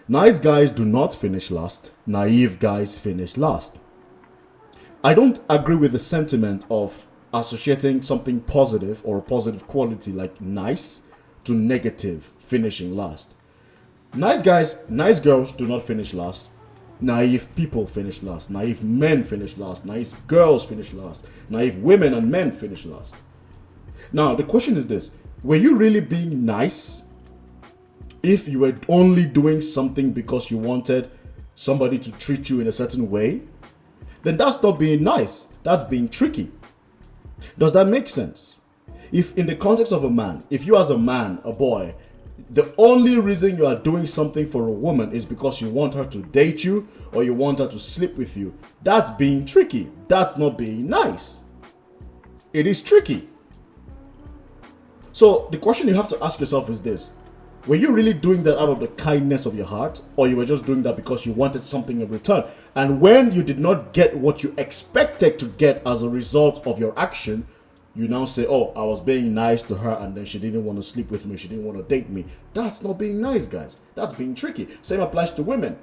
Nice guys do not finish last. Naive guys finish last. I don't agree with the sentiment of associating something positive or a positive quality like nice to negative, finishing last. Nice guys, nice girls do not finish last. Naive people finish last. Naive men finish last. Nice girls finish last. Naive women and men finish last. Now, the question is this. Were you really being nice if you were only doing something because you wanted somebody to treat you in a certain way? Then that's not being nice. That's being tricky. Does that make sense? If in the context of a man, if you as a man, a boy, the only reason you are doing something for a woman is because you want her to date you or you want her to sleep with you, that's being tricky. That's not being nice. It is tricky. So the question you have to ask yourself is this. Were you really doing that out of the kindness of your heart, or you were just doing that because you wanted something in return? And when you did not get what you expected to get as a result of your action, you now say, oh, I was being nice to her and then she didn't want to sleep with me, she didn't want to date me. That's not being nice, guys. That's being tricky. Same applies to women.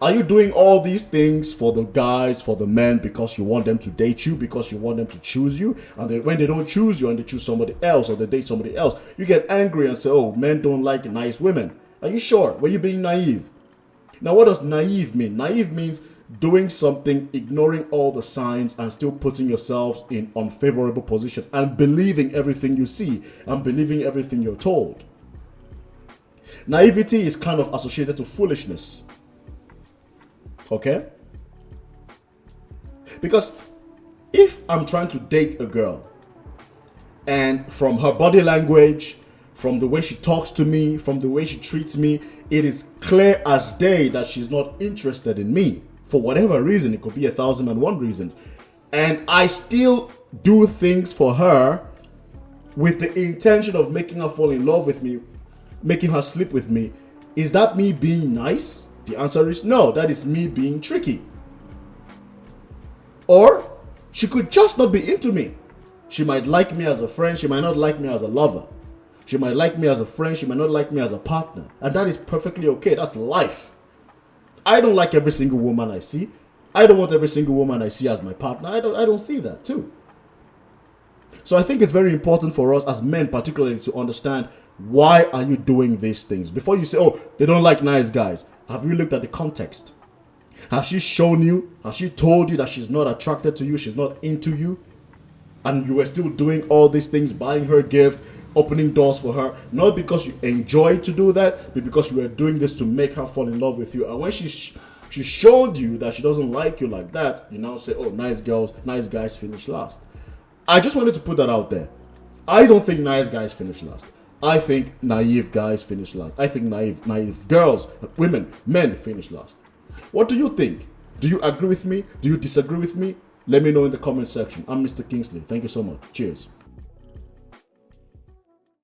Are you doing all these things for the guys, for the men, because you want them to date you, because you want them to choose you? And then when they don't choose you and they choose somebody else or they date somebody else, you get angry and say, oh, men don't like nice women. Are you sure? Were you being naive? Now, what does naive mean? Naive means doing something, ignoring all the signs and still putting yourselves in unfavorable position and believing everything you see and believing everything you're told. Naivety is kind of associated to foolishness. Okay? Because if I'm trying to date a girl and from her body language, from the way she talks to me, from the way she treats me, it is clear as day that she's not interested in me. For whatever reason, it could be 1,001 reasons. And I still do things for her with the intention of making her fall in love with me, making her sleep with me. Is that me being nice? The answer is no. That is me being tricky. Or she could just not be into me. She might like me as a friend. She might not like me as a lover. She might like me as a friend. She might not like me as a partner. And that is perfectly okay. That's life. I don't like every single woman I see. I don't want every single woman I see as my partner. I don't see that too. So I think it's very important for us as men particularly to understand, why are you doing these things? Before you say, oh, they don't like nice guys. Have you looked at the context? Has she shown you? Has she told you that she's not attracted to you? She's not into you? And you were still doing all these things, buying her gifts, opening doors for her, not because you enjoy to do that, but because you were doing this to make her fall in love with you. And when she showed you that she doesn't like you like that, you now say, oh, nice guys finish last. I just wanted to put that out there. I don't think nice guys finish last. I think naive guys finish last. I think naive girls, women, men finish last. What do you think? Do you agree with me? Do you disagree with me? Let me know in the comment section. I'm Mr. Kingsley. Thank you so much. Cheers.